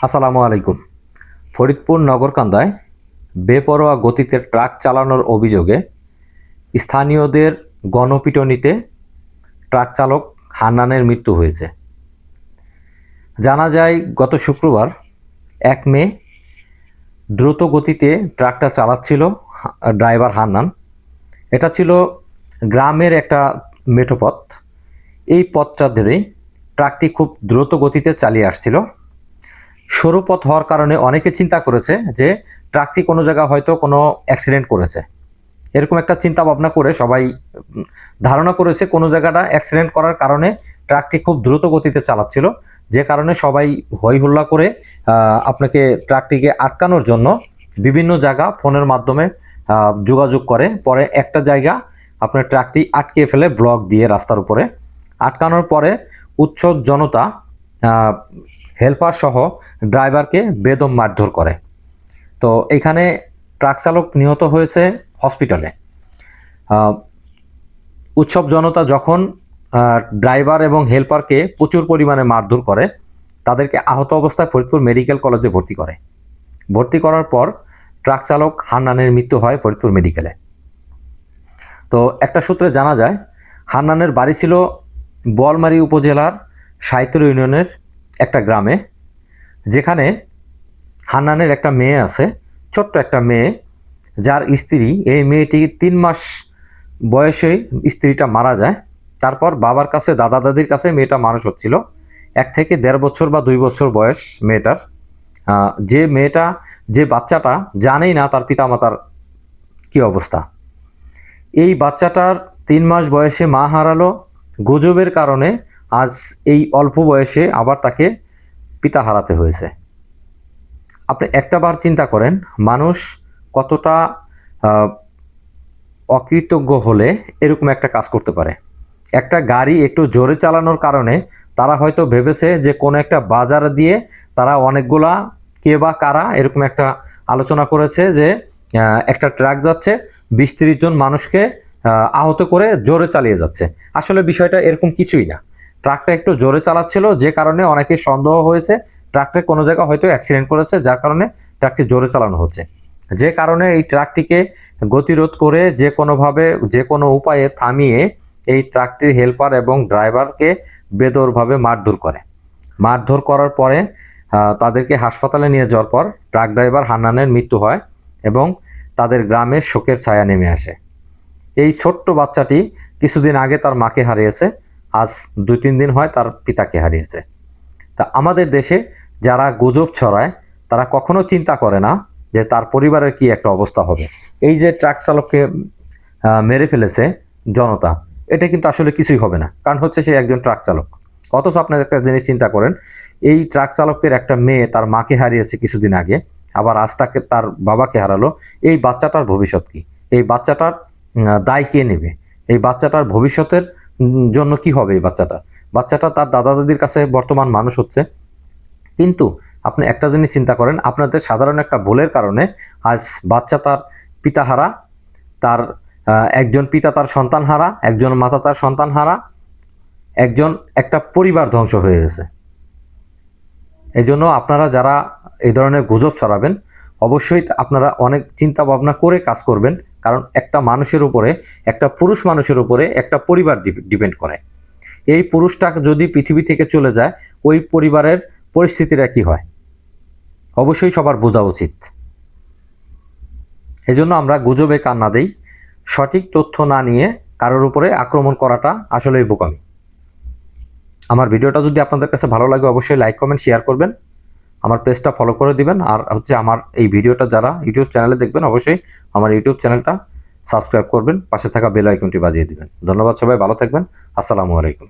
আসসালামু আলাইকুম। ফরিদপুর নগরকান্দায় বেপরোয়া গতিতে ট্রাক চালানোর অভিযোগে স্থানীয়দের গণপিটুনিতে ট্রাক চালক হান্নানের মৃত্যু হয়েছে। জানা যায় গত শুক্রবার ১ মে দ্রুত গতিতে ট্রাকটা চালাচ্ছিল ড্রাইভার হান্নান। এটা ছিল গ্রামের একটা মেঠোপথ। এই পথটা ধরে ট্রাকটি খুব দ্রুত গতিতে চালিয়ে আসছিল। সরু পথ হওয়ার কারণে অনেকে চিন্তা করেছে যে ট্রাকটি কোনো জায়গায় হয়তো কোনো অ্যাক্সিডেন্ট করেছে, এরকম একটা চিন্তা ভাবনা করে সবাই ধারণা করেছে কোনো জায়গাটা অ্যাক্সিডেন্ট করার কারণে ট্রাকটি খুব দ্রুত গতিতে চালাচ্ছিল, যে কারণে সবাই হই হুল্লা করে আপনাকে ট্রাকটিকে আটকানোর জন্য বিভিন্ন জায়গা ফোনের মাধ্যমে যোগাযোগ করে। পরে একটা জায়গা আপনার ট্রাকটি আটকে ফেলে ব্লক দিয়ে রাস্তার উপরে। আটকানোর পরে উৎসব জনতা হেল্পার সহ ড্রাইভারকে বেদম মারধর করে। তো এখানে ট্রাক চালক নিহত হয়েছে হসপিটালে। উৎসব জনতা যখন ড্রাইভার এবং হেল্পারকে প্রচুর পরিমাণে মারধর করে, তাদেরকে আহত অবস্থায় ফরিদপুর মেডিকেল কলেজে ভর্তি করে। ভর্তি করার পর ট্রাক চালক হান্নানের মৃত্যু হয় ফরিদপুর মেডিকেলে। তো একটা সূত্রে জানা যায় হান্নানের বাড়ি ছিল বোয়ালমারী উপজেলার সাইতুল ইউনিয়নের একটা গ্রামে, যেখানে হান্নানের একটা মেয়ে আছে, ছোট্ট একটা মেয়ে, যার স্ত্রী, এই মেয়েটি ৩ মাস বয়সে স্ত্রীটা মারা যায়। তারপর বাবার কাছে, দাদা দাদির কাছে মেয়েটা মানুষ হচ্ছিল। ১ থেকে ১.৫ বছর বা ২ বছর বয়স মেয়েটার। যে বাচ্চাটা জানেই না তার পিতামাতার কি অবস্থা। এই বাচ্চাটার ৩ মাস বয়সে মা হারালো। গুজবের কারণে আজ এই অল্প বয়সে আবার তাকে পিতা হারাতে হয়েছে। আপনি একটা বার চিন্তা করেন, মানুষ কতটা অকৃতজ্ঞ হলে এরকম একটা কাজ করতে পারে। একটা গাড়ি একটু জোরে চালানোর কারণে তারা হয়তো ভেবেছে যে কোনো একটা বাজার দিয়ে তারা অনেকগুলা, কে বা কারা এরকম একটা আলোচনা করেছে যে একটা ট্রাক যাচ্ছে ২০-৩০ জন মানুষকে আহত করে জোরে চালিয়ে যাচ্ছে। আসলে বিষয়টা এরকম কিছুই না। ট্রাকটা একটু জোরে চালাচ্ছিল, যে কারণে অনেকে সন্দেহ হয়েছে ট্রাকটা কোনো জায়গায় হয়তো অ্যাক্সিডেন্ট করেছে, যার কারণে ট্রাকটি জোরে চালানো হচ্ছে। যে কারণে এই ট্রাকটিকে গতিরোধ করে যে কোনোভাবে, যে কোনো উপায়ে থামিয়ে এই ট্রাকটির হেল্পার এবং ড্রাইভারকে বেদরভাবে মারধর করে। মারধর করার পরে তাদেরকে হাসপাতালে নিয়ে যাওয়ার পর ট্রাক ড্রাইভার হান্নানের মৃত্যু হয় এবং তাদের গ্রামে শোকের ছায়া নেমে আসে। এই ছোট্ট বাচ্চাটি কিছুদিন আগে তার মাকে হারিয়েছে, আজ ২-৩ দিন হয় তার পিতাকে হারিয়েছে। তা আমাদের দেশে যারা গুজব ছড়ায় তারা কখনো চিন্তা করে না যে তার পরিবারের কি একটা অবস্থা হবে। এই যে ট্রাক চালককে মেরে ফেলেছে জনতা, এটা কিন্তু আসলে কিছুই হবে না, কারণ হচ্ছে সে একজন ট্রাক চালক। অথচ আপনার একটা জিনিস চিন্তা করেন, এই ট্রাক চালকের একটা মেয়ে তার মাকে হারিয়েছে কিছুদিন আগে, আবার আজ তাকে তার বাবাকে হারালো। এই বাচ্চাটার ভবিষ্যৎ কি? এই বাচ্চাটার দায় কে নেবে? এই বাচ্চাটার ভবিষ্যতের জন্য কি হবে? এই বাচ্চাটা তার দাদা দাদির কাছে বর্তমান মানুষ হচ্ছে। কিন্তু আপনি একটা জিনিস চিন্তা করেন, আপনাদের সাধারণ একটা ভুলের কারণে আজ বাচ্চা তার পিতা হারা, তার একজন পিতা তার সন্তান হারা, একজন মাতা তার সন্তান হারা, একটা পরিবার ধ্বংস হয়ে গেছে। এই জন্য আপনারা যারা এই ধরনের গুজব ছড়াবেন, অবশ্যই আপনারা অনেক চিন্তা ভাবনা করে কাজ করবেন, কারণ একটা মানুষের উপরে, একটা পুরুষ মানুষের উপরে একটা পরিবার ডিপেন্ড করে। এই পুরুষটা যদি পৃথিবী থেকে চলে যায়, ওই পরিবারের পরিস্থিতিটা কি হয় অবশ্যই সবার বোঝা উচিত। এজন্য আমরা গুজবে কান না দেই। সঠিক তথ্য না নিয়ে কারোর উপরে আক্রমণ করাটা আসলেই বোকামি। আমার ভিডিওটা যদি আপনাদের কাছে ভালো লাগে অবশ্যই লাইক, কমেন্ট, শেয়ার করবেন। আমার পেজটা ফলো করে দিবেন। আর হচ্ছে আমার এই ভিডিওটা যারা ইউটিউব চ্যানেলে দেখবেন, অবশ্যই আমার ইউটিউব চ্যানেলটা সাবস্ক্রাইব করবেন, পাশে থাকা বেল আইকনটি বাজিয়ে দিবেন। ধন্যবাদ, সবাই ভালো থাকবেন। আসসালামু আলাইকুম।